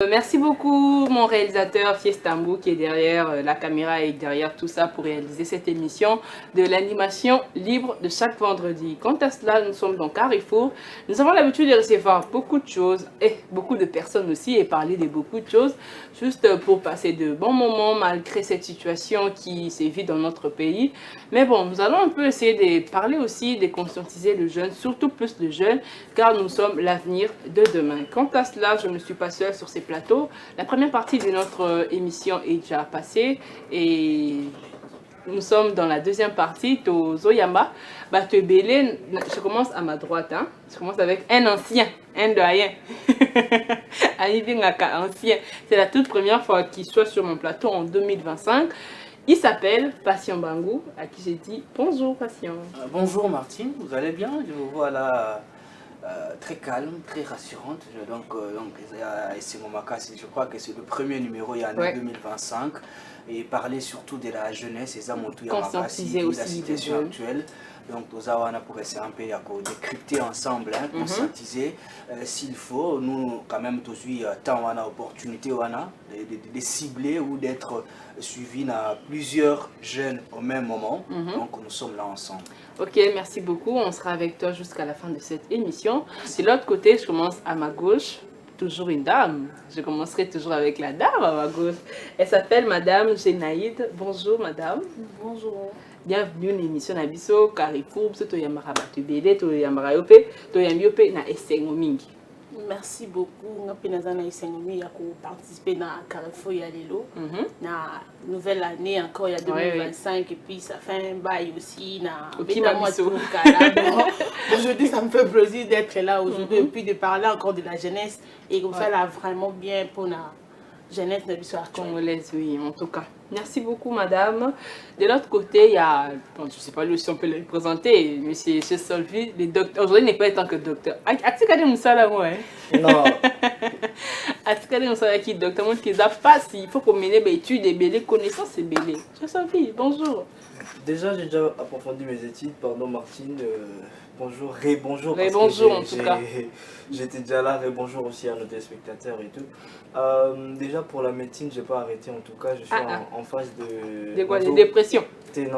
Merci beaucoup mon réalisateur Fiestambo qui est derrière la caméra et derrière tout ça pour réaliser cette émission de l'animation libre de chaque vendredi. Quant à cela, nous sommes dans Carrefour. Nous avons l'habitude de recevoir beaucoup de choses et beaucoup de personnes aussi et parler de beaucoup de choses juste pour passer de bons moments malgré cette situation qui sévit dans notre pays. Mais bon, nous allons un peu essayer de parler aussi, de conscientiser le jeune, surtout plus le jeune, car nous sommes l'avenir de demain. Quant à cela, je ne suis pas seule sur ces plateaux. La première partie de notre émission est déjà passée et nous sommes dans la deuxième partie. Zoyama, je commence à ma droite. Hein. Je commence avec un ancien, un doyen. Ancien. C'est la toute première fois qu'il soit sur mon plateau en 2025. Il s'appelle Patient Bangou, à qui j'ai dit bonjour Patient. Bonjour Martine, vous allez bien? Je vous vois là très calme, très rassurante. Je crois que c'est le premier numéro il y a en 2025 et parler surtout de la jeunesse et conscientiser aussi la situation actuelle. Donc nous avons pour essayer un peu de décrypter ensemble, hein, conscientiser s'il faut. Nous quand même tous tant on a opportunité de cibler ou d'être suivis à plusieurs jeunes au même moment. Donc nous sommes là ensemble. Ok, merci beaucoup. On sera avec toi jusqu'à la fin de cette émission. De l'autre côté, je commence à ma gauche. Toujours une dame. Je commencerai toujours avec la dame à ma gauche. Elle s'appelle Madame Génaïde. Bonjour Madame. Bonjour. Bienvenue à l'émission Nabiso Carrefour. Merci Merci beaucoup. Nous participer à Carrefour Yalelo. La nouvelle année encore, il y a 2025 et puis ça fait un bail aussi. Aujourd'hui, ça me fait plaisir d'être là aujourd'hui et puis de parler encore de la jeunesse et comme ça, là, vraiment bien pour la jeunesse congolaise, oui, en tout cas. Merci beaucoup, madame. De l'autre côté, il y a, bon, je ne sais pas si on peut le présenter, monsieur Solvi, le docteur. Aujourd'hui, il n'est pas tant que docteur. As-tu regardé Moussala, moi? Non. As-tu regardé Moussala qui est docteur? Moi, qui a pas, il faut qu'on mène des études, des connaissances, c'est belé. Monsieur Solvi, bonjour. Déjà, j'ai déjà approfondi mes études, pardon Martine. Bonjour, bonjour. Bonjour en tout cas. J'étais déjà là, bonjour aussi à nos téléspectateurs et tout. Déjà pour la médecine, je n'ai pas arrêté en tout cas, je suis en phase de... De dépression. Il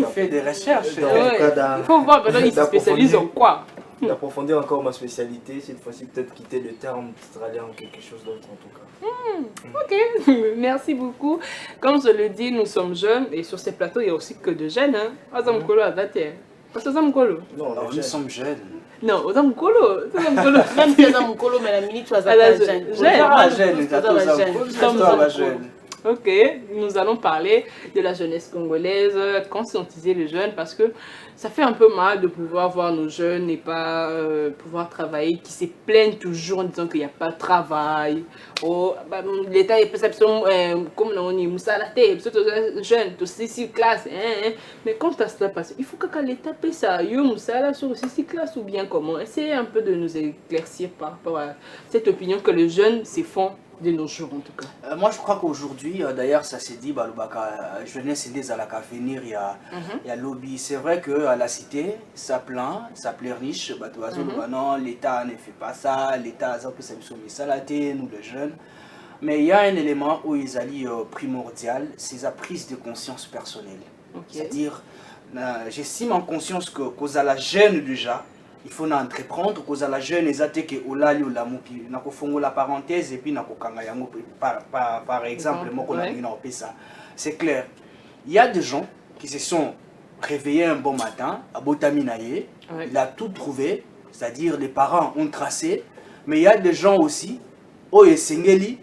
fait des recherches. Il faut voir maintenant, il se spécialise en quoi? D'approfondir encore ma spécialité, cette fois-ci peut-être quitter le terme aller en quelque chose d'autre en tout cas. Ok, merci beaucoup. Comme je le dis, nous sommes jeunes et sur ces plateaux, il y a aussi que de jeunes. Hein. Non, nous sommes jeunes. Non, aux Amkolo. Même si Amkolo, mais la minute, tu as jeune. Ok, nous allons parler de la jeunesse congolaise, conscientiser les jeunes parce que ça fait un peu mal de pouvoir voir nos jeunes et pas pouvoir travailler, qui se plaignent toujours en disant qu'il n'y a pas de travail. Oh, l'État est perception comme on dit, Moussalate, jeunes, tous 6 classes. Mais quand ça se passe, il faut que l'État paye ça. Yo, Moussala sur 6 classes ou bien comment? Essayez un peu de nous éclaircir par rapport à cette opinion que les jeunes se font de nos jours en tout cas. Moi je crois qu'aujourd'hui, d'ailleurs ça s'est dit, jeunesse et des à venir, il y a lobby. C'est vrai qu'à la cité, ça pleurniche, non, l'État ne fait pas ça, l'État a nous les jeunes. Mais il y a un élément où ils allaient primordial, c'est la prise de conscience personnelle. C'est-à-dire, j'estime en conscience que cause à la jeune déjà, il faut entreprendre cause à la jeune ezate que olali olamuki na kofongo la parenthèse et puis na kokanga yango par exemple moko na ngina opesa. C'est clair. Il y a des gens qui se sont réveillés un bon matin à Botaminaye, il a tout trouvé, c'est-à-dire les parents ont tracé, mais il y a des gens aussi oye sengeli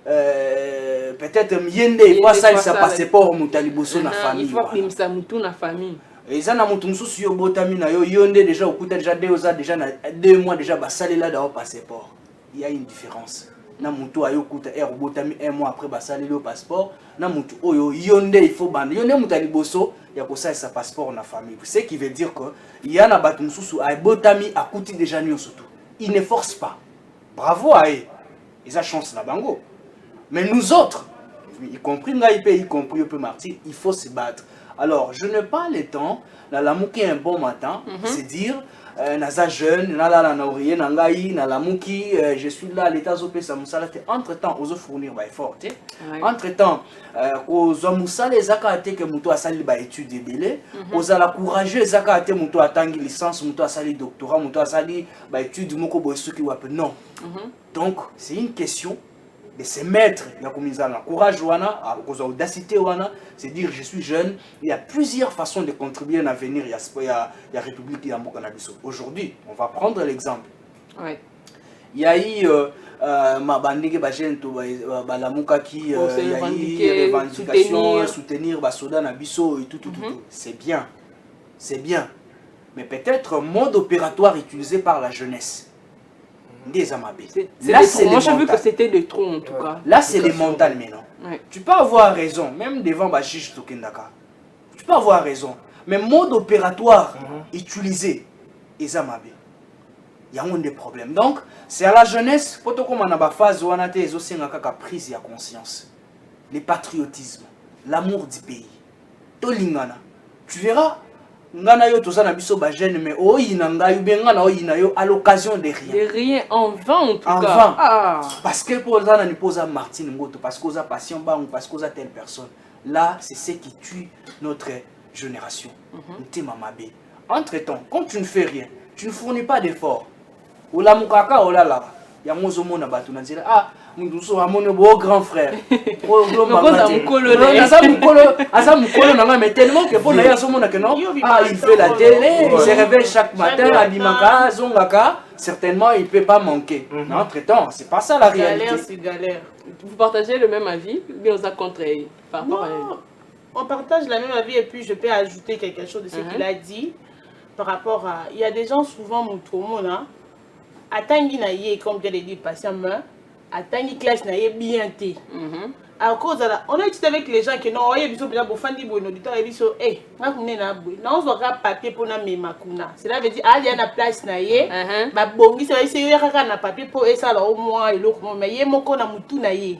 peut-être miende il faut ça sa passeport mutaliboso na famille. Il faut que ça mutu na famille. Et ça na mutu mususu yo botamina yo yonde déjà okuta déjà déjà 2 mois déjà basali là dans passeport. Il y a une différence. Na mutu ayo kuta botami 1 mois après basali le passeport, na mutu oyo yonde il faut bande. Yonde mutali boso ya ko ça sa passeport na famille. Ce qui veut dire que il y a na batu mususu ay botami akuti déjà nyo surtout. Il ne force pas. Bravo à eux. Ils ont chance na bango. Mais nous autres, y compris Ngaïpe, y compris Yope Marty, il faut se battre. Alors, je n'ai pas le temps, la mouki un bon matin, c'est dire, naza jeune nalala na oreiller na ngai na lamuki je suis là l'état zopesa musala te entre temps ozo fournir ba effort te entre temps kozwa musala ezaka te ke muto asali ba étude ebele ozala courageux ezaka te muto atangi licence muto asali doctorat muto asali ba étude moko boye soki wape non donc c'est une question de se mettre, il y a comme courage wana, audacité wana, c'est dire je suis jeune. Il y a plusieurs façons de contribuer à l'avenir. Il y a la République qui est en Bokanabiso. Aujourd'hui, on va prendre l'exemple. Ouais. Il y a eu ma bandege bagento balamuka qui il y a eu revendication soutenir basoda na biso et tout. C'est bien. C'est bien. Mais peut-être un mode opératoire utilisé par la jeunesse. Là, moi j'ai vu que c'était des trous en tout cas. Là c'est les mental maintenant. Ouais. Tu peux avoir raison, même devant Bachiche Tokendaka. Tu peux avoir raison. Mais mode opératoire utilisé, il y a des problèmes. Donc, c'est à la jeunesse, pour tout comme on a une phase où on a une prise de conscience. Le patriotisme, l'amour du pays. Tolingana. Tu verras. Ngana yo toza na biso ba jeune mais oyina ngayu benga na oyina yo à l'occasion de rien. De rien en vain en tout cas. Vain. Ah. Parce que pour ça na posa Martine Ngoto parce qu'on a passion bango parce qu'on a telle personne. Là, c'est ce qui tue notre génération. Ntemamabe. Entre-temps, quand tu ne fais rien, tu ne fournis pas d'efforts. Ola mukaka ola la. Ya mozo mona batu na nzela ah Munduso amone beau grand frère. Tellement que il fait la télé, il se réveille chaque matin à Dimaka, Zongaka, certainement il ne peut pas manquer. Entre-temps, c'est pas ça la réalité. Galère, c'est galère. Vous partagez le même avis ou bien vous avez contrarié par rapport à elle? On partage la même avis et puis je peux ajouter quelque chose de ce qu'il a dit par rapport à... Il y a des gens souvent, Moutoumona, Atangi Naye, comme je l'ai dit, patient meurt. Atangi classe na ye bien té. À cause de la, on a étudié avec les gens qui n'ont rien besoin de faire des bonnes auditeurs et biso eh na kumné na boy. Na on voit papier pour na me makuna. Cela veut dire ah il y a na place na ye. Ba bongi ça c'est yo kaka na papier pour et ça là au moins et l'autre mais ye moko na mutu na ye.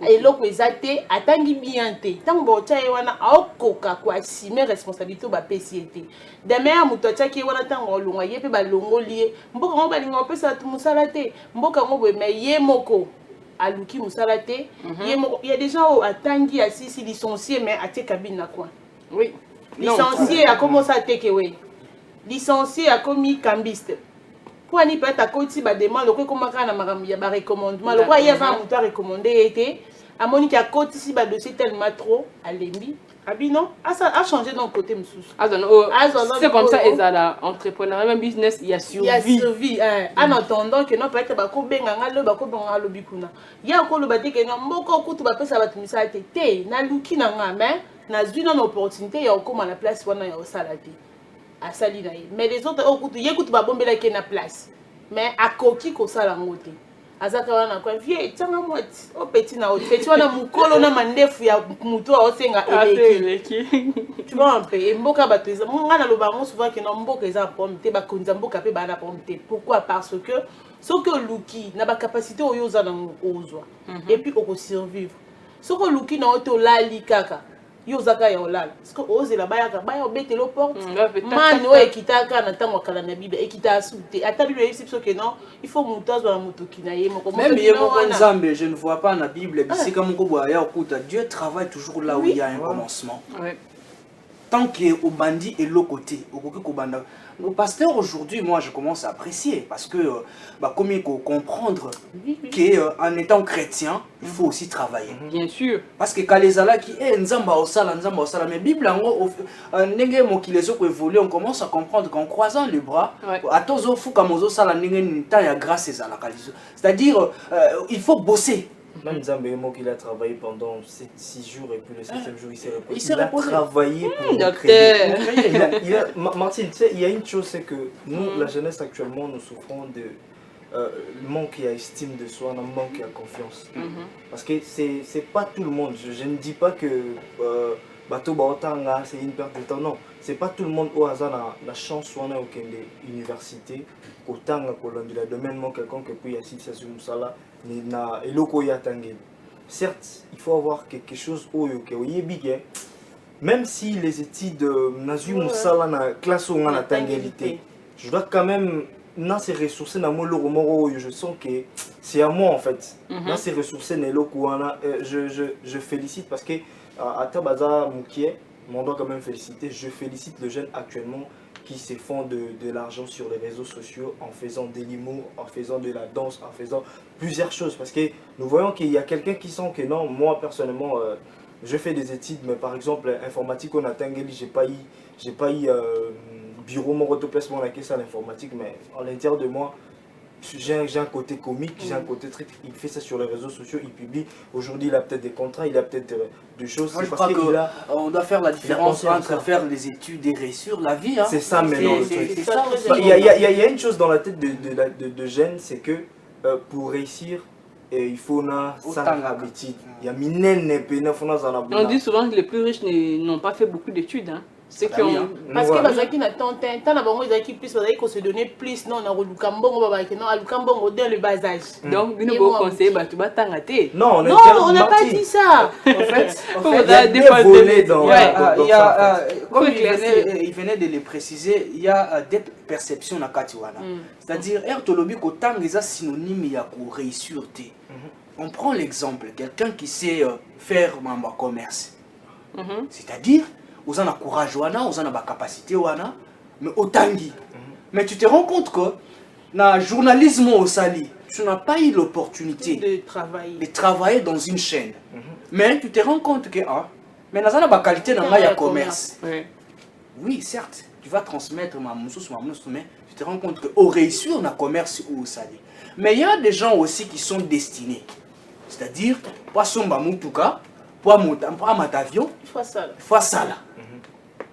Et l'autre exacté atangi bien té. Tant bo tia wana aokoka ko assumer responsabilité ba PCT. Demain mutu tia ki wana tango longa ye pe ba longo lié. Mboka ngo ba linga pesa tu musala té. Mboka ngo boy mais ye moko aluki musalate il y a des gens qui attendent assis licenciés mais à tes cabines na quoi. Oui. Licencié a commencé à teke oui. Licencié a commis cambiste. Pour ni peut-être à côté ba demande le comment kana makambo ya ba recommandement le quoi il y a un mouton recommandé été à Monique à côté si ba dossier tellement trop à lembi. Abi non, a changé dans le côté msous. C'est comme ça ezala entrepreneur même business il y a survie. Il y a survie en attendant que non peut-être ba ko benga ngalo ba ko benga lobi kuna. Ya ko lo ba te ke mboko kutu ba pesa ba tumisa te na luki na nga mais na zuna une opportunité ya ko na place wana ya osalati. A sali na ye. Mais les autres au kutu ye kutu ba bombela ke na place. Mais a koki ko sala ngote. Azaka wana kwa vie tanga mwati o petit na o petit wana mukolo na mandefu ya muto o senga eleki tu vois un peu et mboka bato eza ngana lo bango souvent que no mboka eza pomme te ba konza mboka pe bana pomme te pourquoi parce que ce que luki na ba capacité oyo za na ozwa et puis o ko survivre ce que luki na o to lali kaka yo zaka ya olala parce que oze la bayaka baya obetelo porte man o ekitaka na tango kala na bible ekita soute atali le yisi que non il faut muto zo na muto kinaye moko même yemo nzambe je ne vois pas na bible bisika moko boya ya okuta Dieu travaille toujours là où il y a un commencement. Tant que au bandit et l'autre côté au côté kobanda le pasteur aujourd'hui moi je commence à apprécier parce que comme il faut comprendre qu'en étant chrétien il faut aussi travailler. Bien sûr. Parce que quand les ala qui nzamba osala mais bible ngo ndenge mokilezo ko évoluer on commence à comprendre qu'en croisant les bras atozo fuka mozo sala ndenge ni temps ya grâce ezala kalizo c'est-à-dire il faut bosser. Même Zambémo qu'il a travaillé pendant 6 jours et puis le 7e jour il s'est reposé. Il a travaillé pour créer. Martine, tu sais, il y a une chose, c'est que nous, la jeunesse actuellement, nous souffrons de manque d'estime de soi, un manque de confiance. Parce que c'est pas tout le monde. Je ne dis pas que Bato Baotanga c'est une perte de temps. Non, c'est pas tout le monde au hasard la chance ou a aucune université. Autant que le domaine quelqu'un qui peut y assister sur Moussala. Certes, il faut avoir quelque chose au même si les études Nazum Moussala na classe ou na tangélité, je dois quand même dans ces ressources dans mon loro je sens que c'est à moi en fait. Dans ces ressources je félicite parce que à Tabaza Moukié, on doit quand même féliciter. Je félicite le jeune actuellement qui se font de l'argent sur les réseaux sociaux en faisant de l'humour, en faisant de la danse, en faisant plusieurs choses. Parce que nous voyons qu'il y a quelqu'un qui sent que non, moi personnellement, je fais des études, mais par exemple, informatique, on a Tangeli, j'ai pas eu bureau, mon autoplacement, on a que ça l'informatique, mais à l'intérieur de moi, j'ai un côté comique, j'ai un côté très... Il fait ça sur les réseaux sociaux, il publie. Aujourd'hui, il a peut-être des contrats, il a peut-être des choses. Moi, je crois qu'on doit faire la différence entre faire les études et réussir la vie. Hein. C'est ça maintenant. Il y a une chose dans la tête de jeunes, c'est que pour réussir, il faut ça habitude. Il y a on dit souvent que les plus riches n'ont pas fait beaucoup d'études. Hein. C'est qui ont... Parce que bazaki na tant na bango ezaki plus bazaki ko se donner plus non na lukambongo babaki non lukambongo dès le bas âge. Donc bino bo conseiller batu batanga té. Non, on n'a pas dit ça. En fait, il y a des volets dans comme il venait de le préciser, il y a des perceptions na katiwana. C'est-à-dire ertolobi ko tanga eza synonyme ya ko réussir té. On prend l'exemple quelqu'un qui sait faire un commerce. C'est-à-dire vous en avez courage, vous en avez capacité, mais autangi. Mais tu te rends compte que dans le journalisme au Sali, tu n'as pas eu l'opportunité de travailler dans une chaîne. Mais tu te rends compte que mais dans la qualité dans le commerce. Oui, certes, tu vas transmettre ma moussous, mais tu te rends compte que au réussir dans le commerce au Sali. Mais il y a des gens aussi qui sont destinés. C'est-à-dire, pour Somba Moutouka, pour Matavion, il faut ça là.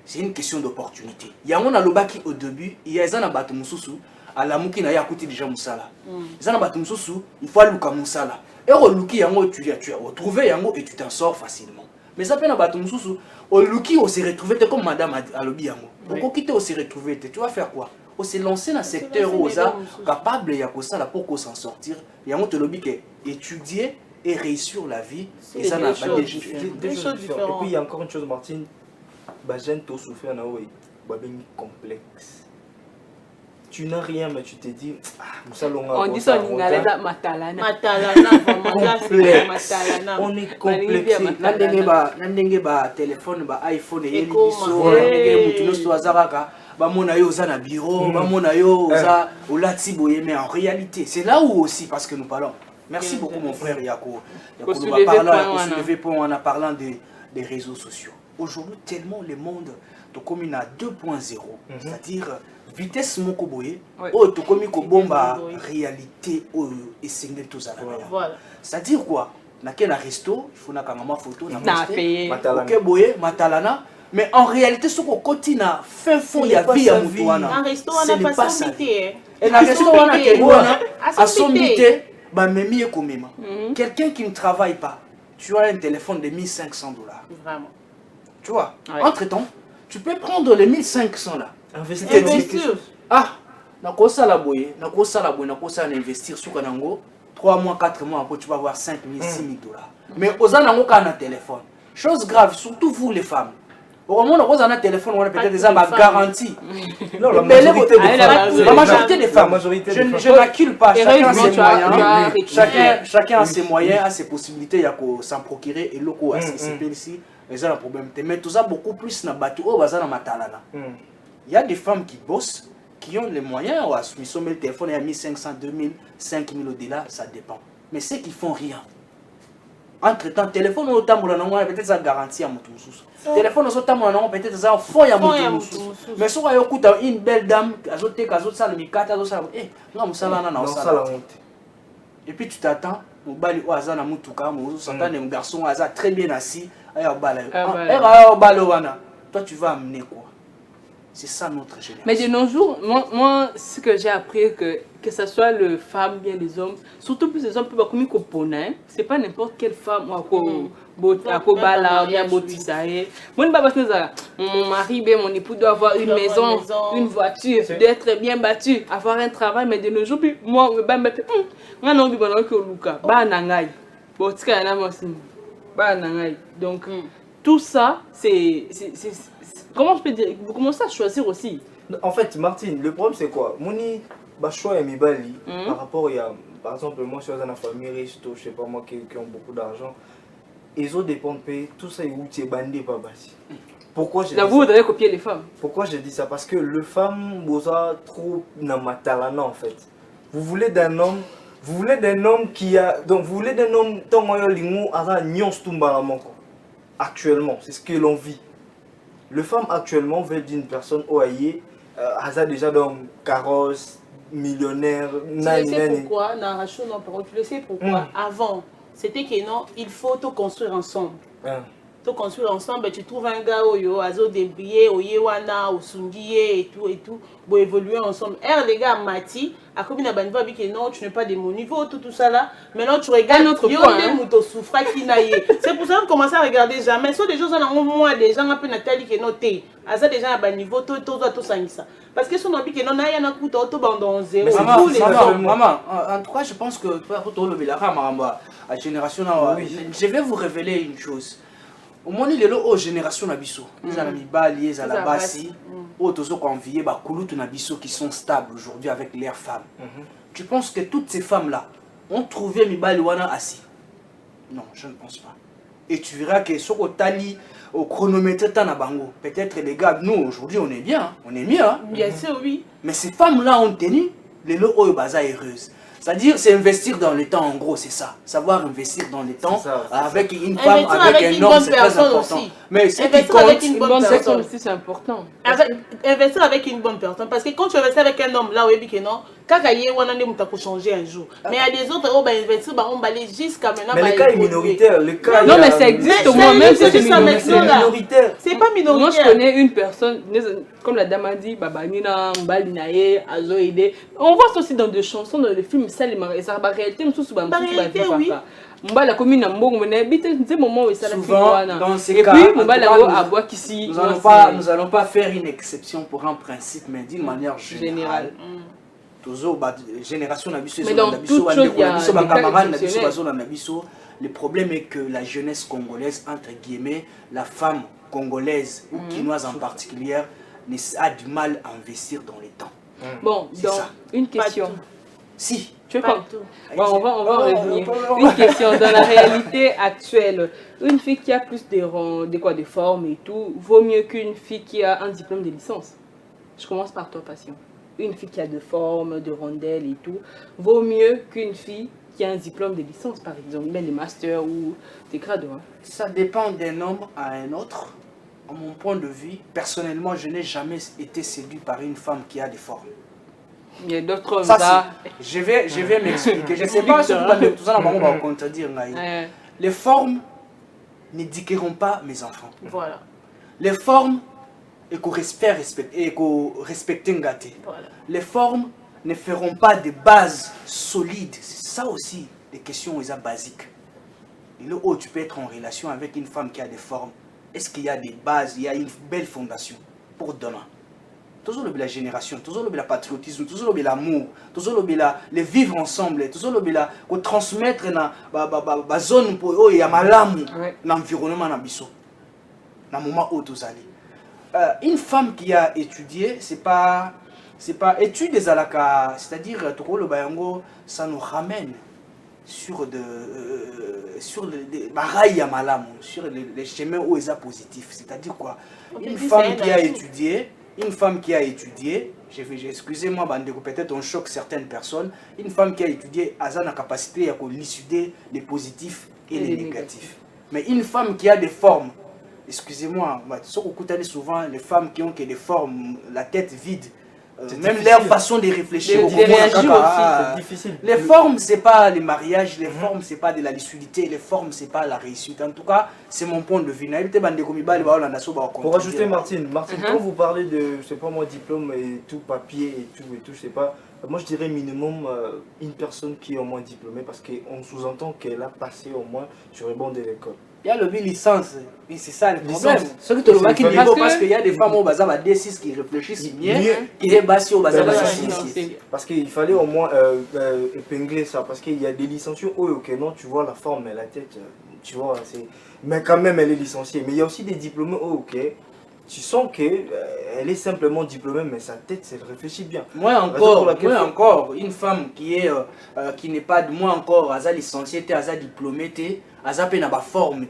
C'est une question d'opportunité. Il y a un alobaki au début, il y a un bateau mususu, à la mouki na ya côté déjà musala. Il y a un bateau mususu, il faut luka musala. Et au luki yango tu as retrouvé yango et tu t'en sors facilement. Mais ça fait un bateau mususu, au luki on s'est retrouvé comme madame alobi yango. Pourquoi quitter on s'est retrouvé, tu vas faire quoi? On s'est lancé dans le secteur rosa capable ya ko sala pour qu'on s'en sortir. Yango te lobi que étudier et réussir la vie, et ça n'a pas des choses différentes. Et puis il y a encore une chose, Martine, Bajen to souffert na oui, complexe. Tu n'as rien, mais tu te dis, on dit ça, on est matalana. On est complexé. Nandenge ba téléphone, ba iPhone, et biso, ba mona yo za na bureau, ba mona yo za olati boye, mais en réalité, c'est là où aussi parce que nous parlons. Merci beaucoup mon frère Yako. On a parlant des réseaux sociaux. Aujourd'hui, tellement le monde est comme à 2.0, c'est-à-dire vitesse mokoboye, tu comme bomba réalité et single tout ça. C'est-à-dire quoi? Na quel resto, il faut na kamama photo, na boye, matalana. Mais en réalité, ce qu'on continue à faire fond, il y a vie à Moutouana. Un resto, on n'a pas son bité. Et un resto, on a son bité. Quelqu'un qui ne travaille pas, tu as un téléphone de 1500 $. Vraiment. Tu vois, entre-temps, tu peux prendre les 1500 là. Investir. Na kosa la boye, na kosa investir sur Kanango. 3 mois, 4 mois, après tu vas avoir 5 000, 6 000 $. Mais aux anango quand on a un téléphone. Chose grave, surtout vous les femmes. Au moment où on a un téléphone, on a peut-être déjà ma garantie. Non, la majorité des femmes. Je n'accule pas. Chacun a ses moyens, a ses possibilités, il y a s'en procurer et locaux à ici. Mais ça, le problème. Mais tout ça, beaucoup plus dans le bateau, il y a des femmes qui bossent, qui ont les moyens. Ils sont le téléphone, il y a 1500, 2000, 5000 $, ça dépend. Mais ceux qui font rien. Entre-temps, téléphone au temps peut-être ça garantit à mon téléphone au temps peut-être ça fond à mon mais si on écoute une belle dame azote ça le mikata ça non ça là et puis tu t'attends au bali au azana mutuka mo s'entend un garçon azar très bien assis aya bala toi tu vas amener quoi? C'est ça notre génération. Mais de nos jours, moi ce que j'ai appris, que ce soit les femmes, bien les hommes, surtout plus les hommes, c'est pas n'importe quelle femme, mon mari, mon époux doit avoir une maison, une voiture, doit être bien battu, avoir un travail, mais de nos jours, moi, donc tout ça, c'est comment je peux dire, vous commencez à choisir aussi. En fait, Martine, le problème c'est quoi? Moni, choix et Mibali, par rapport, il y a, par exemple, moi, je suis dans une famille riche, je sais pas moi, qui ont beaucoup d'argent. Ils ont dépendent de payer, tout ça, ils sont bandés par basi. Pourquoi je dis ça? Vous devez copier les femmes. Pourquoi je dis ça? Parce que le femme, vous a trop namatalana en fait. Vous voulez d'un homme qui a. Donc vous voulez d'un homme, actuellement, c'est ce que l'on vit. Le femme actuellement veut d'une personne oaillée, déjà dans carrosse, millionnaire, tu sais pourquoi? Tu sais pourquoi? Avant, c'était que non, il faut tout construire ensemble. Tout construire ensemble, tu trouves un gars au azo débrouillé, au yewana, au sungiye et tout, pour évoluer ensemble. Les gars, Mati, à comme il a banni que non, tu n'es pas de mon niveau, tout ça là. Maintenant, tu regardes notre point. C'est pour ça qu'on commence à regarder jamais. Soit des gens ont moins, des gens un peu Nathalie qui est noté. Asa déjà à bas niveau, tout ça. Parce que son envie que non, il y en a coup tout bandon zéro. Maman, en tout cas, je pense que la génération, je vais vous révéler une chose. Au moins, il y a une génération nabiso. Ils ont mis bali, ils ont la bassi. Autres ont convié, qui sont stables aujourd'hui avec leurs femmes. Tu penses que toutes ces femmes-là ont trouvé Mibali Wana assis? Non, je ne pense pas. Et tu verras que ce qu'on t'a dit au chronomètre Tanabango, peut-être les gars, nous aujourd'hui on est bien, on est mieux. Bien sûr, oui. Mais ces femmes-là ont tenu les lots baza heureuses. C'est-à-dire, c'est investir dans le temps, en gros, c'est ça. Savoir investir dans le temps avec une femme, avec un homme, c'est très important. Mais ce qui compte, avec une bonne personne aussi, c'est important. Investir avec une bonne personne. Parce que quand tu investis avec un homme, là, oui, que non, quand il y a un homme, tu changer un jour. Mais il y a des autres, investir, on va aller jusqu'à maintenant. Mais le cas est minoritaire. Non, mais ça existe au moins, même si c'est minoritaire. C'est pas minoritaire. Moi, je connais une personne, comme la dame a dit, Babanina, Mbalinae, Azoïde. On voit ça aussi dans des chansons, dans les films, ça, les réalité, Mbala commune à Mbongo, souvent dans ces cas, nous allons pas faire une exception pour un principe, mais d'une manière générale. Génération mais dans toute chose, il y a le problème est que la jeunesse congolaise, entre guillemets, la femme congolaise ou quinoise en particulier, a du mal à investir dans les temps. Bon, donc, une question. Si. Tu veux pas tout. Bon, on va revenir. Une question. Dans la réalité actuelle, une fille qui a plus de formes et tout, vaut mieux qu'une fille qui a un diplôme de licence. Je commence par toi, Passion. Une fille qui a de formes, de rondelles et tout, vaut mieux qu'une fille qui a un diplôme de licence, par exemple, même des masters ou des grades. Ça dépend d'un homme à un autre. À mon point de vue, personnellement, je n'ai jamais été séduit par une femme qui a des formes. Il y a d'autres ça. Je vais m'expliquer. Je ne sais pas si tout ça va contredire. Les formes ne dicteront pas mes enfants. Voilà. Les formes et qu'on respecte un gâté. Voilà. Les formes ne feront pas de bases solides. C'est ça aussi des questions basiques. Et là où tu peux être en relation avec une femme qui a des formes, est-ce qu'il y a des bases, il y a une belle fondation pour donner? Toujours la génération, toujours le patriotisme, toujours l'amour, toujours le vivre ensemble, toujours le transmettre dans la zone où il y a malamu, l'environnement dans le moment où tu allez. Une femme qui a étudié, c'est pas étude des alaka, c'est-à-dire ça nous ramène sur les rails à malamu, sur les chemins où ils sont positifs. C'est-à-dire quoi? Une femme qui a étudié, excusez-moi, peut-être on choque certaines personnes, une femme qui a étudié a la capacité à élucider les positifs et les négatifs. Mais une femme qui a des formes, excusez-moi, souvent les femmes qui ont des formes, la tête vide, même leur façon de réfléchir au c'est difficile. Les formes, c'est pas les mariages, les formes, c'est pas de la lucidité, les formes, c'est pas la réussite. En tout cas, c'est mon point de vue. Pour ajouter, Martine, quand vous parlez de, je sais pas moi, diplôme et tout, papier et tout, je sais pas, moi je dirais minimum une personne qui est au moins diplômée parce qu'on sous-entend qu'elle a passé au moins sur le banc de l'école. Il y a le licence, et c'est ça le problème. Ce que tu le vois qui parce qu'il y a des femmes au bazar à D6 qui réfléchissent mieux, qui est bassi au bazar. Parce qu'il fallait au moins épingler ça, parce qu'il y a des licenciés, ok, non, tu vois la forme et la tête, tu vois, mais quand même elle est licenciée. Mais il y a aussi des diplômés, ok, tu sens qu'elle est simplement diplômée, mais sa tête, elle réfléchit bien. Moi encore, une femme qui n'est pas de moi encore, elle a licenciée, elle a diplômée, elle a peine à forme,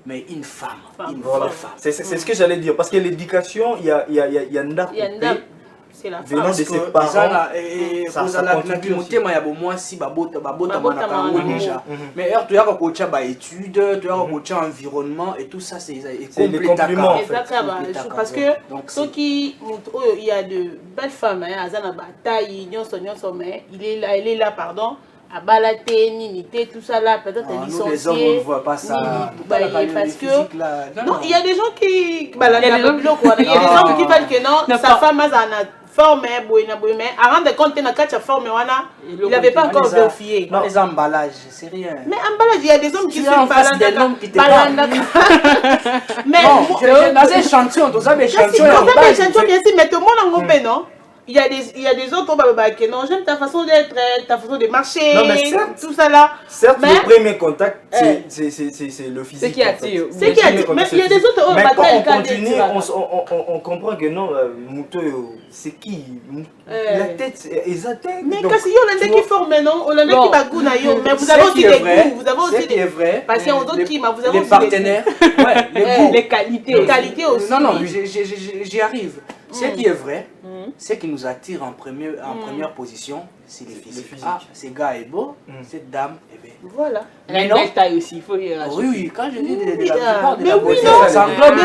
mais une femme. Une voilà. femme. C'est ce que j'allais dire, parce que l'éducation, il y a c'est la venant femme. de ses parents. Ça contribue aussi. Mais tu as coaché études, tu as coaché environnement et tout ça, c'est des compliments. Parce que ceux qui, il y a de belles femmes, elles ont une bataille, elle est là, pardon. À balater, nité, tout ça là, peut-être licencié. Les hommes, on ne voit pas ça. Parce que non, il y a des gens qui il y a des gens qui veulent que non, sa femme a forme, mais à rendre compte na quatre forme il n'avait pas encore vérifié. Non, les emballages, c'est rien. Mais emballage, il y a des hommes qui sont en face des hommes qui te parlent. Mais dans un chantier, dans un chantier, bien sûr, mais tout le monde en groupe, non? Il y a des autres qui non, j'aime ta façon d'être, ta façon de marcher, non, mais certes, tout ça là. Certes, le premier contact, c'est le physique. C'est qui attire. C'est qui attire. Mais il y a des autres mais quand on continue, on comprend que non, Mouto, c'est qui la tête, ils atteignent. Mais quand il y a un qui forme, non, on a un qui bagou na yo, mais vous avez aussi des goûts, vous avez aussi des vrais. Parce qu'il y a d'autres qui, vous avez les aussi partenaires, les qualités. Les qualités aussi. Non, j'y arrive. Ce qui est vrai, ce qui nous attire en première position, c'est les physiques. Ah, ce gars est beau, cette dame est belle. Voilà. Elle a une belle taille aussi, il faut y Oui, quand je dis de la beauté, ça englobe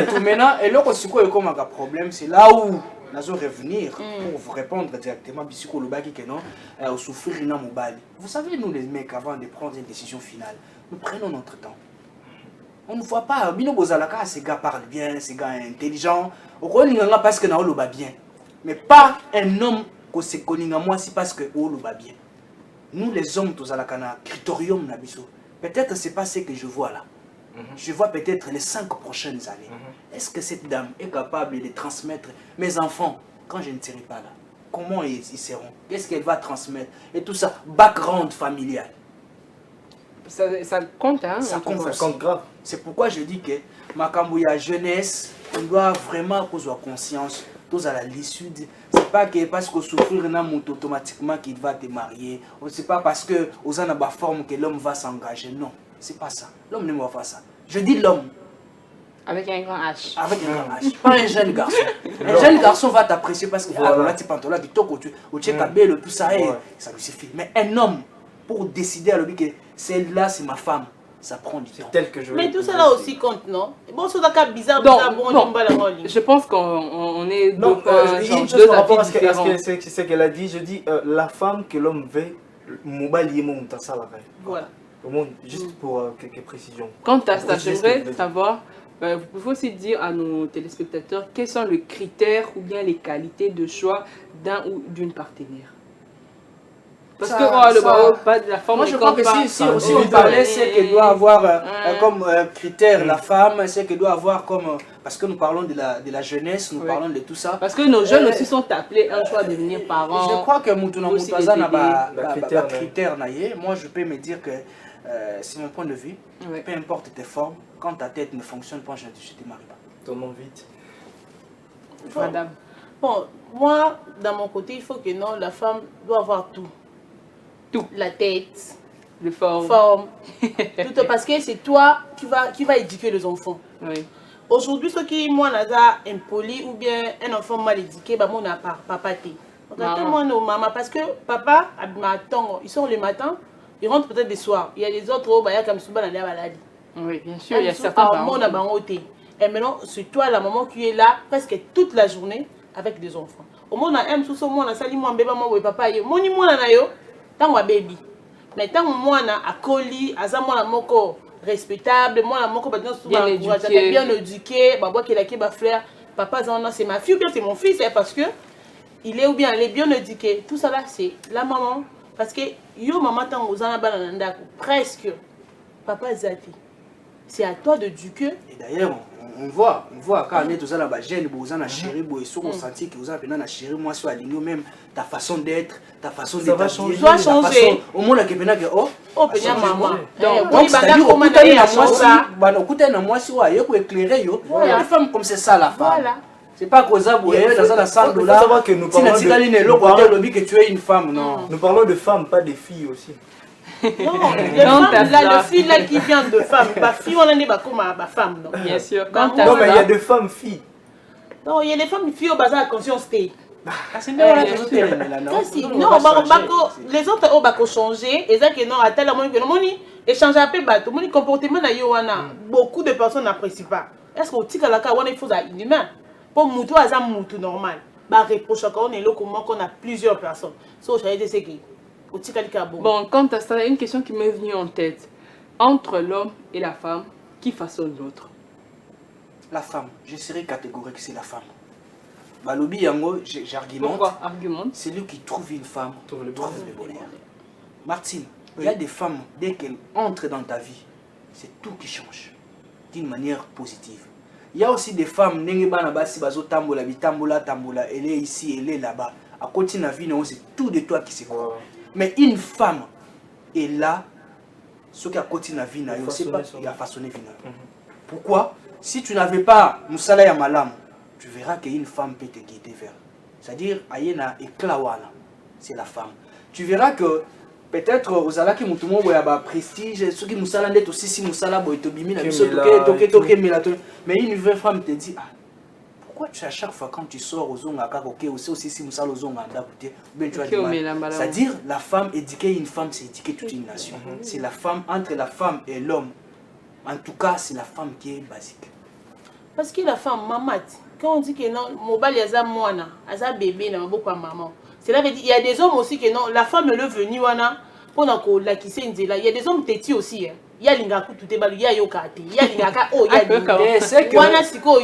tout. Maintenant, et là, c'est quoi le problème? C'est là où nous allons revenir pour vous répondre directement, bisiko le baki que non, au souffrir dans mon bal. Vous savez, nous les mecs, avant de prendre une décision finale, nous prenons notre temps. On ne voit pas, Bino Bozalaka, ces gars parlent bien, ces gars intelligents. Parce que nous va bien. Mais pas un homme qui se connaît moi, c'est parce que nous va bien. Nous les hommes, tous à la cana, critérium nabiso. Peut-être c'est pas ce que je vois là. Je vois peut-être les 5 prochaines années. Est-ce que cette dame est capable de transmettre mes enfants quand je ne serai pas là? Comment ils seront? Qu'est-ce qu'elle va transmettre? Et tout ça, background familial. Ça compte, hein? Ça compte grave. C'est pourquoi je dis que Makambouya jeunesse, on doit vraiment avoir conscience. Tous à l'issue, c'est pas que parce que souffrir automatiquement qu'il va te marier. C'est pas parce que aux en a forme que l'homme va s'engager. Non, c'est pas ça. L'homme ne va pas ça. Je dis l'homme. Avec un grand H. Avec un grand H. Pas un jeune garçon. Un jeune garçon va t'apprécier parce que voilà, tu pantola, tu toques, tu es tout ça, ça lui suffit. Mais un homme, pour décider à lui que celle-là, c'est ma femme, ça prend du temps. Tel que je mais tout ça là aussi compte, non? Bon, c'est un bizarre, je pense qu'on est non, deux rapport à différents. ce qu'elle a dit, je dis la femme que l'homme veut, voilà. Au monde, juste pour quelques précisions. Quant à ça, j'aimerais savoir, vous pouvez aussi dire à nos téléspectateurs quels sont les critères ou bien les qualités de choix d'un ou d'une partenaire. Parce que pas de la forme. Moi je crois que si on parlait, c'est qu'elle doit avoir comme critère la femme, c'est qu'elle doit avoir comme. Parce que nous parlons de la jeunesse, nous parlons de tout ça. Parce que nos jeunes aussi sont appelés un choix de devenir parents. Je crois que Moutouna Moutaza n'a pas critère. Moi je peux me dire que c'est mon point de vue. Peu importe tes formes, quand ta tête ne fonctionne pas, je ne te marie pas. Ton nom vite. Madame. Bon, moi, dans mon côté, il faut que non, la femme doit avoir tout. Tout. La tête, les formes. Tout, parce que c'est toi qui va éduquer les enfants. Oui. Aujourd'hui, ceux qui, moi, nada impoli ou bien un enfant mal éduqué, bah, moi, on a papa té. Moi, nos maman, parce que papa, ils sont le matin, ils rentrent peut-être des soirs. Il y a des autres, il y a comme souvent dans la maladie. Oui, bien sûr, il y a certains parents. Et maintenant, c'est toi, la maman, qui est là presque toute la journée avec des enfants. Au moins, on a un sous moi, on a sali moi, bébé, moi, papa, moi, ni moi, na yo. Tant que baby, mais tant que moi na akoli, aza moi la moko respectable, moi la moko bien éduqué, bah qui la qui ba fleur, papa non c'est ma fille ou bien c'est mon fils, parce que il est ou bien elle est bien éduqué. Tout ça là c'est la maman, parce que yo maman tant aux ana bananda presque papa zati. c'est à toi de éduquer. Et d'ailleurs, on voit quand on est tous là, jeune, vous avez chéri, vous avez senti que vous avez une chéri, moi, sur la ligne, même ta façon d'être, ta façon d'être. Ça va changer. Ça va changer. Au moins, la Kepena, oh, Pena maman. Donc, c'est-à-dire, on écoute un mois sur il faut éclairer, les femmes comme c'est ça la femme. Voilà. C'est pas cause à vous, dans la salle de là. Que nous parlons que tu es une femme, non. Nous parlons de femmes, pas des filles aussi. Non, les femmes, là, le fille là qui vient de femme, ma fille, on en est comme ma femme, non. Bien sûr. Non, mais il y a des femmes filles. Non, il y a des femmes filles au bazar à conscience T. Non, les autres ont changé, et ça que non, à tel moment que non, échanger un peu bateau, mon comportement na yoana, beaucoup de personnes n'apprécient pas. Est-ce que au tika la kawana il faut ça inhumain pour moutou à ça moutou normal. Bah reproche encore on est là comment qu'on a plusieurs personnes. So j'allais dire c'est qui au tika la bon. Bon, quant à ça, il y a une question qui m'est venue en tête. Entre l'homme et la femme, qui façonne l'autre? La femme, je serais catégorique, c'est la femme. Balobi yango, j'argumente. Pourquoi argumente? C'est lui qui trouve une femme, trouve le bonheur. Martine, il y a des femmes, dès qu'elles entrent dans ta vie, c'est tout qui change, d'une manière positive. Il y a aussi des femmes, elle est ici, elle est là-bas. À côté de la vie, c'est tout de toi qui se croit. Mais une femme est là, ce qui est à côté de la vie, c'est pas qui a façonné vie. Pourquoi? Si tu n'avais pas Moussala ya Malam, tu verras qu'une femme peut te guider vers. C'est-à-dire, Ayena et Klawana, c'est la femme. Tu verras que peut-être aux Alaki Moutoumou, il y a prestige, ceux qui Moussala net aussi, si Moussala, mais une vraie femme te dit, pourquoi tu à chaque fois quand tu sors aux ongles à Kakoke, aussi si Moussala aux ongles à Dakoute, c'est-à-dire, la femme, éduquer une femme, c'est éduquer toute une nation. C'est la femme, entre la femme et l'homme. En tout cas, c'est la femme qui est basique. Parce que la femme, maman, quand on dit que non, mobile yaza moana, yaza bébé, n'a beaucoup à maman. Cela veut dire il y a des hommes aussi que non, la femme est venue wana pour qu'on la qui s'est là. Il y a des hommes têtis aussi. Il y a l'ingaku tout est balu, il y a yokati, il y a l'ingaka oh, il y a des. C'est que wana siko,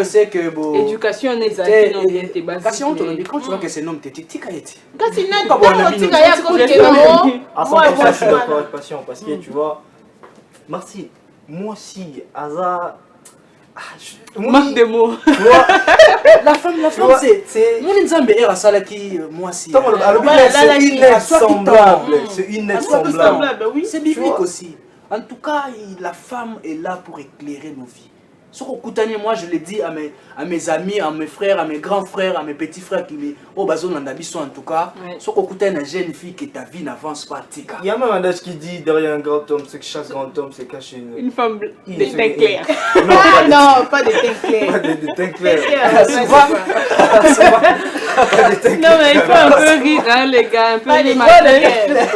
c'est que bon. Éducation n'est pas bien tes bases. Quand tu vois que c'est un homme têti, tika yeti. Quand c'est n'a pas tika ya comme que non. À 100% je suis d'accord avec Patient parce que tu vois, Martine, moi aussi, Aza. Manque de mots. La femme, c'est. Mon ensemble est à ça qui, moi aussi. C'est une aide semblable. C'est une aide semblable. C'est biblique aussi. En tout cas, la femme est là pour éclairer nos vies. Ce que moi je le dis à mes amis, à mes frères, à mes grands frères, à mes petits frères qui me au bazon en en tout cas, ce que une jeune fille que ta vie n'avance pas tika. Il y a même un adage qui dit derrière un grand homme, c'est que chaque grand homme se cache une femme de teint clair. Non, pas de teint clair. Pas de teint clair. Non mais il faut un peu rire hein, les gars, un peu rire malgré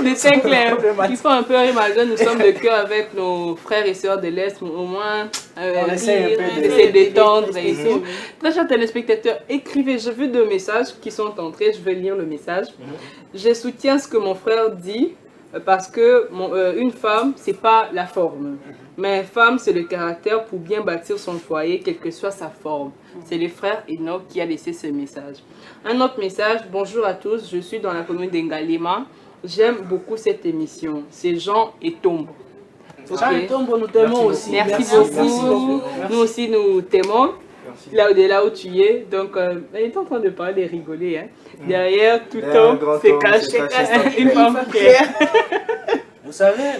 de teint clair. Il faut un peu rire malgré nous sommes de cœur avec nos frères et sœurs de l'Est, au moins on essaie de détendre et tout. Très chers téléspectateurs, écrivez, j'ai vu 2 messages qui sont entrés, je vais lire le message. Je soutiens ce que mon frère dit parce que une femme, c'est pas la forme. Mais une femme, c'est le caractère pour bien bâtir son foyer, quelle que soit sa forme. C'est le frère Enoch qui a laissé ce message. Un autre message, bonjour à tous, je suis dans la commune d'Engalema. J'aime beaucoup cette émission. C'est Jean et Tombe. Okay. Nous t'aimons aussi. Merci beaucoup. Nous aussi, nous t'aimons. Là où tu es. Donc, il est en train de parler, de rigoler. Hein. Derrière, tout homme se cache une femme claire. Vous savez,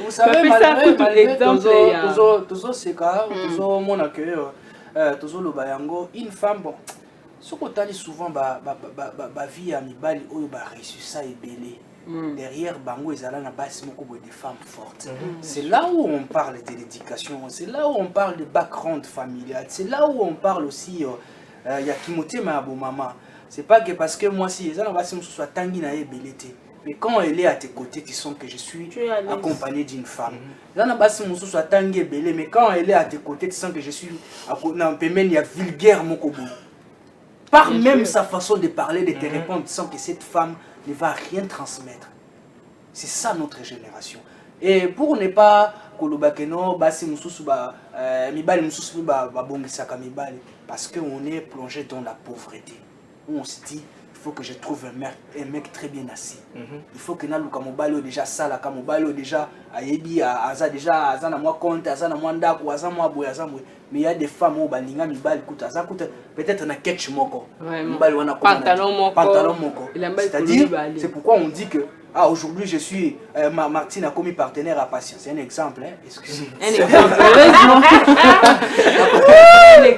malgré toujours ces cas, toujours mon accueil, toujours le bayango, une femme, bon, ce qu'on t'a dit souvent, ma vie à mi bali, où il a reçu ça et belé. Derrière Bango et Zala n'a pas des femmes fortes. C'est là où on parle de l'éducation, c'est là où on parle de background familial, c'est là où on parle aussi il y a Timothée ma maman. C'est pas que parce que moi si Zala va se soit tangi na belete. Mais quand elle est à tes côtés, tu sens que je suis accompagné d'une femme. Zala va se soit tangi belé, mais quand elle est à tes côtés, tu sens que je suis il y a vulgaire mon kobo. Par même sa façon de parler, de te répondre, tu sens que cette femme ne va rien transmettre. C'est ça notre génération. Et pour ne pas parce qu'on est plongé dans la pauvreté. On se dit, faut que je trouve un mec très bien assis. Il faut que naluka mobali déjà sala ka mobali déjà ayebi aza déjà aza na moi compte aza na moi ndako aza moi boy aza boy. Mais il y a des femmes au balinga mibali kuta aza kuta peut-être na catch moko. Mobali wana pantalon moko. C'est-à-dire c'est pourquoi on dit que aujourd'hui je suis Martine a commis partenaire à Patience. C'est un exemple hein. Excusez. Un exemple.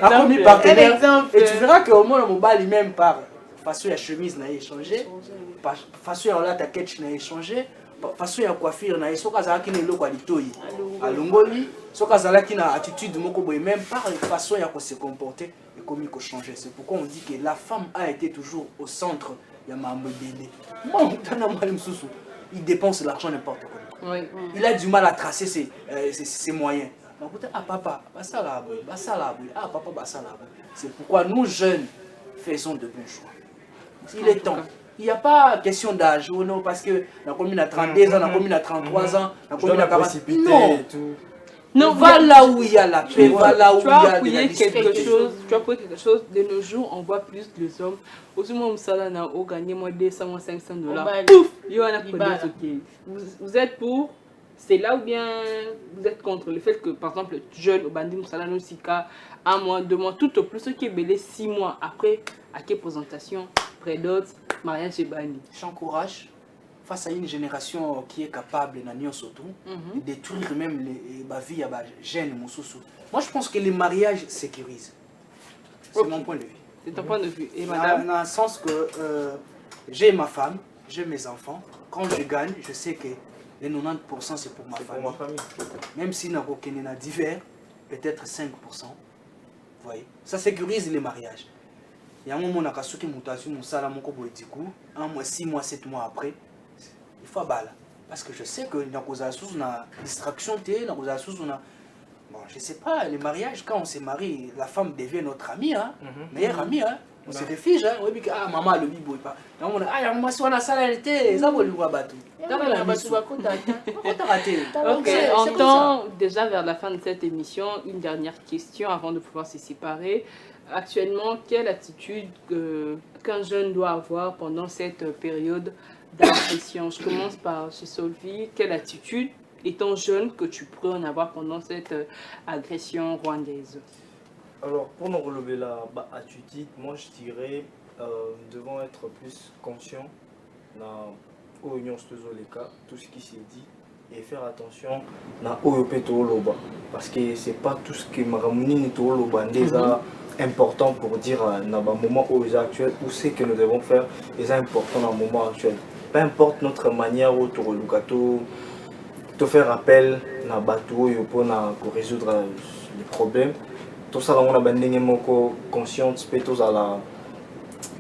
A commis partenaire et tu verras que au moins le mobile même par façon la chemise n'a échangé, façon la ta catch n'a échangé, façon la coiffure n'a échangé, ça qui n'est le quoi litoi à longoli, ça qui n'a attitude moko boy même par façon ya se comporter et comme il changer. C'est pourquoi on dit que la femme a été toujours au centre ya mambo belé. Bon, tana moi msusu, il dépense l'argent n'importe comment. Oui. Il a du mal à tracer ses moyens. Ah papa, ah papa, c'est pourquoi nous jeunes faisons de bons choix. Il est temps. Il n'y a pas question d'âge, non, parce que la commune a 32 ans, la commune a 33 ans, la commune a 40 ans. Non, va là où il y a la paix, va là où il y a quelque chose. Tu as pris quelque chose. De nos jours, on voit plus les hommes. Aussi, moi, on gagne moins 200, moins 500 $. Pouf, il y a vous êtes pour? C'est là ou bien vous êtes contre le fait que, par exemple, jeune au Bandi Moussalano Sika, 1 mois, 2 mois, tout au plus, ce qui est belé 6 mois après, à quelle présentation, près d'autres, mariage chez Bandi. J'encourage, face à une génération qui est capable de détruire même la vie à jeunes Moussoussou. Moi, je pense que les mariages sécurisent. C'est mon point de vue. C'est ton point de vue. Et madame? Dans le sens que j'ai ma femme, j'ai mes enfants. Quand je gagne, je sais que les 90% c'est pour ma famille. Même si n'a aucun divers, peut-être 5%. Vous voyez, ça sécurise les mariages. Il y a un moment où on a souki mutasu musala moko boitiku, 1 mois, 6 mois, 7 mois après, il faut balle. Parce que je sais que dans cause sous na distraction té, dans cause sous na bon, je sais pas, les mariages quand on se marie, la femme devient notre amie hein, meilleure amie hein. On se réfugie, hein. On dit que maman le bibo pas. On dit moi si on a ça l'été, ça va lui rabattre. Ok, on tend déjà vers la fin de cette émission. Une dernière question avant de pouvoir se séparer. Actuellement, quelle attitude qu'un jeune doit avoir pendant cette période d'agression? Je commence par chez Solvi. Quelle attitude, étant jeune, que tu pourrais en avoir pendant cette agression rwandaise? Alors, pour nous relever la attitude, moi je dirais devons être plus conscients dans l'union tout ce qui s'est dit et faire attention dans l'Oyope. Parce que c'est pas tout ce qui est important pour dire dans le moment actuel où c'est que nous devons faire est important dans le moment actuel. Peu importe notre manière où te faire appel dans le bateau pour résoudre les problèmes. Tout ça, on a besoin conscience,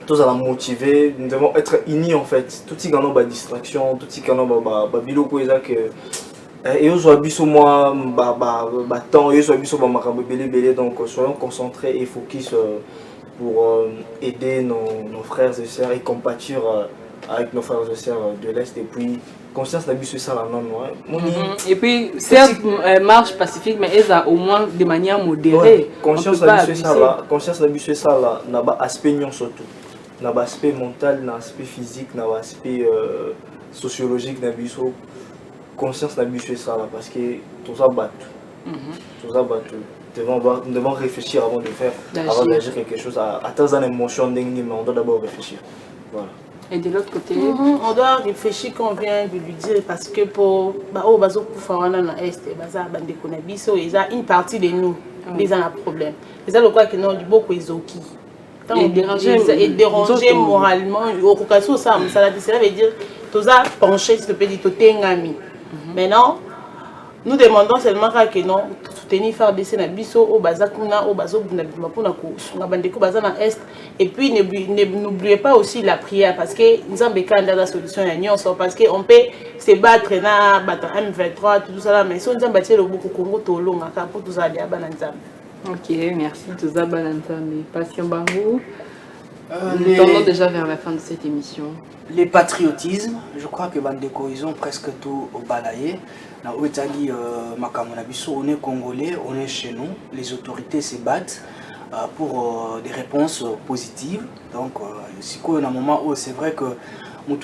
tous à la motiver. Nous devons être unis en fait. Tout ce qui est distraction, tout ce qui est bilo que et on soit biso moi temps et soit biso belé donc soyons concentrés et focus pour aider nos frères et sœurs et compatir avec nos frères et sœurs de l'Est et puis conscience d'abus ça là non et puis certes marche pacifique mais elle a au moins de manière modérée. Conscience d'abus ça là n'a pas aspect non surtout n'a pas aspect mental n'a aspect physique n'a pas aspect sociologique d'abus conscience d'abus ça là parce que tout ça bat nous devons réfléchir avant de faire avant d'agir quelque chose à atteindre une émotion mais on doit d'abord réfléchir voilà. Et de l'autre côté, on doit réfléchir qu'on vient de lui dire parce que pour une partie de nous, ils ont un problème. Ils ont le quoi que nous beaucoup ils ont qui. Et déranger moralement, au cas où ça veut dire tous à pencher sur le petit tengami. Maintenant, nous demandons seulement que non soutenir faire baisser na biso au bazakuna au bazo bunabima pour na bandeko bazana est et puis n'oubliez pas aussi la prière parce que nzambe kanda la solution ya nyonso parce que on peut se battre na bata M23 tout ça là mais si nzambe tient le beaucoup Congo tolonga pour tout ça ya bana nzambe. OK, merci tout ça bana nzambe. Passion Bango. Nous tournons déjà vers la fin de cette émission. Les patriotismes, je crois que bandeko ils ont presque tout balayé. On est congolais, on est chez nous, les autorités se battent. pour des réponses positives. Donc, si on a un moment où c'est vrai que nous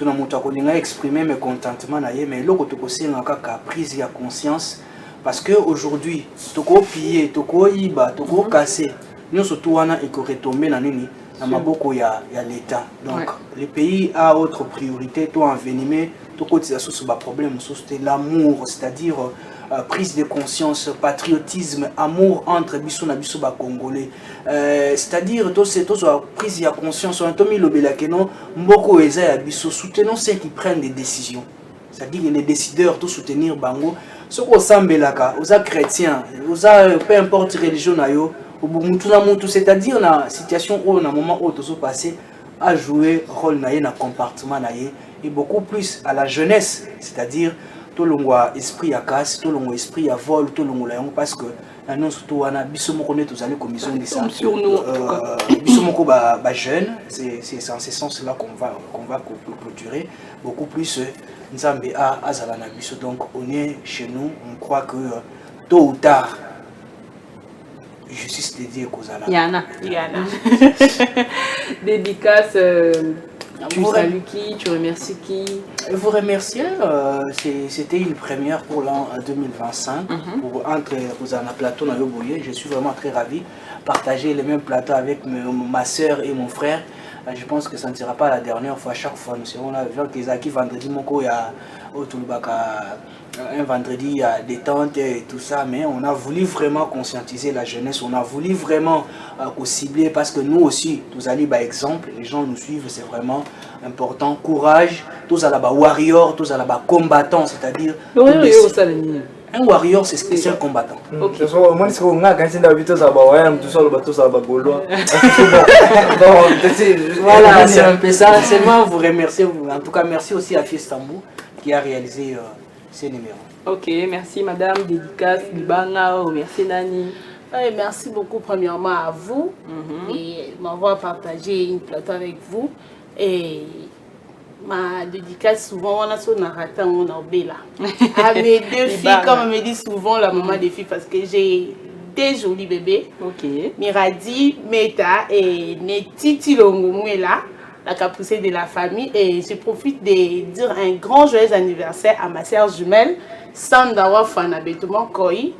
a exprimé mes contentements, mais l'autre c'est une prise de conscience. Parce qu'aujourd'hui, toko piller, toko iba, toko casser, nous surtout on a retomber dans maboko ya l'État. Donc les pays a autre priorité, toi envenimé, toko tisa sous bas problème, c'était l'amour, c'est-à-dire prise de conscience, patriotisme, amour entre biso na biso ba congolais. C'est-à-dire tout c'est prise de conscience, on a mis le belakeno, mboko eza ya biso, soutenons ceux qui prennent des décisions. C'est-à-dire les décideurs tout soutenir bango. Ce qu'on sambelaka, aux chrétiens, peu importe religion c'est-à-dire la situation où un moment où tout se passé a joué rôle dans le comportement et beaucoup plus à la jeunesse, c'est-à-dire tout le monde esprit à casse, tout le monde esprit à vol, tout le monde parce que nous surtout on a bisomoko nous allons commission de ça sur nous bisomoko ba jeune, c'est en ce sens là qu'on va clôturer beaucoup plus. Nzambe a azalana biso, donc on est chez nous, on croit que tôt ou tard justice de Dieu kozala. Yana. Dédicace. Tu salues qui? Tu remercies qui? Vous remercier, c'était une première pour l'an 2025 pour entre Rosanna Plateau na Yoboye. Je suis vraiment très ravi partager le même plateau avec ma soeur et mon frère. Je pense que ça ne sera pas la dernière fois. Chaque fois, nous serons là. Qui vendredi, il y a un vendredi, il y a détente et tout ça. Mais on a voulu vraiment conscientiser la jeunesse. On a voulu vraiment cibler parce que nous aussi, nous allons par exemple. Les gens nous suivent, c'est vraiment important. Courage, tous à la warrior, tous à la combattant, c'est-à-dire. Un warrior, c'est un combattant. Moi, je voilà, c'est un peu ça. Seulement vous remercier. En tout cas, merci aussi à Fiestambou qui a réalisé ces numéros. Ok, merci Madame Dédicace Libanga, merci Nani. Merci beaucoup premièrement à vous et m'avoir partagé une plateau avec vous. Et ma dédicace souvent, on a son narrateur, on a Bella. À mes deux filles, comme on me dit souvent, la maman des filles, parce que j'ai des jolis bébés. Ok. Miradi, Meta et Netiti Longomouela, la capucée de la famille. Et je profite de dire un grand joyeux anniversaire à ma sœur jumelle, Sandawa Fanabetuman Koi.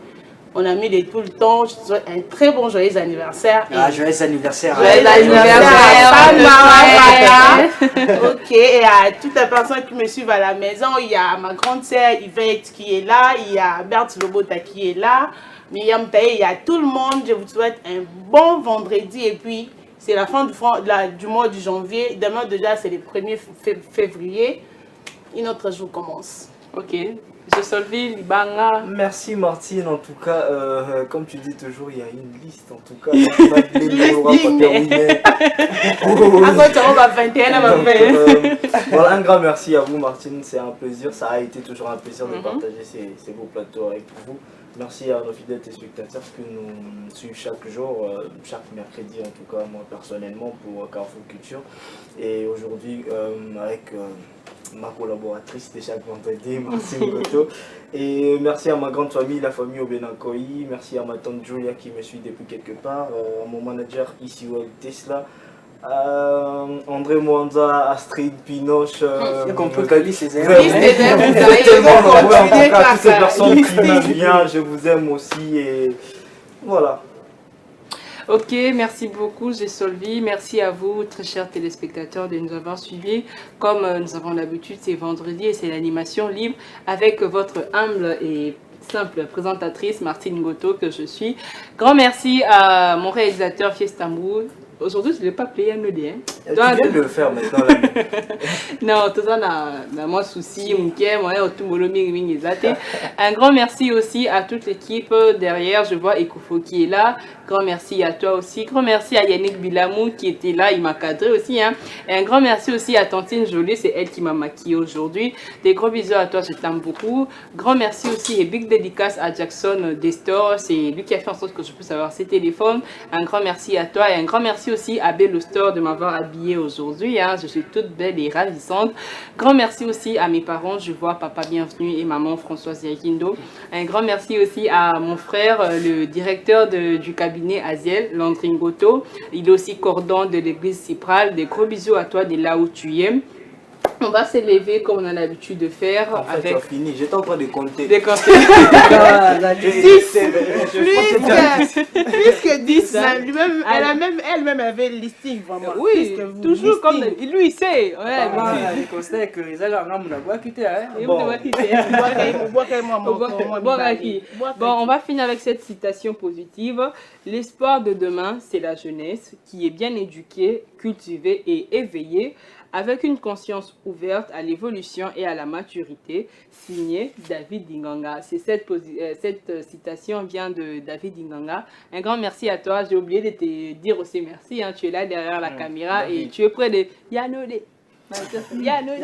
On a mis de tout le temps. Je te souhaite un très bon joyeux anniversaire. Joyeux anniversaire. Joyeux anniversaire. Ok, et à toutes les personnes qui me suivent à la maison, il y a ma grande sœur Yvette qui est là, il y a Berthe Lobota qui est là, Myriam Taye, il y a tout le monde. Je vous souhaite un bon vendredi et puis c'est la fin du mois de janvier. Demain déjà c'est le 1er février. Et notre jour commence. Ok. Je Solville, Libanga. Merci Martine, en tout cas, comme tu dis toujours, il y a une liste en tout cas. Voilà, un grand merci à vous Martine, c'est un plaisir, ça a été toujours un plaisir de partager ces beaux plateaux avec vous. Merci à nos fidèles téléspectateurs qui nous suivent chaque jour, chaque mercredi en tout cas, moi personnellement pour Carrefour Culture. Et aujourd'hui avec ma collaboratrice de chaque vendredi, Martine Goto. Et merci à ma grande famille, la famille Obenakoi. Merci à ma tante Julia qui me suit depuis quelque part, à mon manager ici Tesla. André Mwanza, Astrid, Pinoche, on peut caler ces toutes ces personnes qui m'aiment bien, je vous aime aussi et voilà. Ok, merci beaucoup, j'ai Solvi. Merci à vous, très chers téléspectateurs, de nous avoir suivis. Comme nous avons l'habitude, c'est vendredi et c'est l'animation libre avec votre humble et simple présentatrice Martine Goto que je suis. Grand merci à mon réalisateur Fiestambou. Aujourd'hui, je ne l'ai pas payé un ED. Tu viens de le faire maintenant. Là. Non, tout ça, moi, souci, un grand merci aussi à toute l'équipe derrière. Je vois Ekoufo qui est là. Grand merci à toi aussi. Grand merci à Yannick Bilamou qui était là. Il m'a cadré aussi. Hein. Et un grand merci aussi à Tantine Jolie. C'est elle qui m'a maquillée aujourd'hui. Des gros bisous à toi. Je t'aime beaucoup. Grand merci aussi et big dédicace à Jackson Destor. C'est lui qui a fait en sorte que je puisse avoir ses téléphones. Un grand merci à toi et un grand merci merci aussi à Bello Store de m'avoir habillée aujourd'hui. Hein. Je suis toute belle et ravissante. Grand merci aussi à mes parents. Je vois papa bienvenue et maman Françoise Yakindo. Un grand merci aussi à mon frère, le directeur du cabinet Aziel, Landringoto. Il est aussi cordon de l'église Cypral. Des gros bisous à toi de là où tu es. On va s'élever comme on a l'habitude de faire. En fait, avec... tu as fini, j'étais en train de compter. Des compter. Plus que 10, elle-même avait le listing vraiment. Oui, toujours comme lui, il sait. Ouais, les constats que les gens ont quitté. Bon, on va finir avec cette citation positive. L'espoir de demain, c'est la jeunesse qui est bien éduquée, cultivée et éveillée, avec une conscience ouverte à l'évolution et à la maturité, signé David Dinganga. Cette citation vient de David Dinganga. Un grand merci à toi. J'ai oublié de te dire aussi merci. Hein. Tu es là derrière la caméra David. Et tu es près de Yanodé. Yanodé.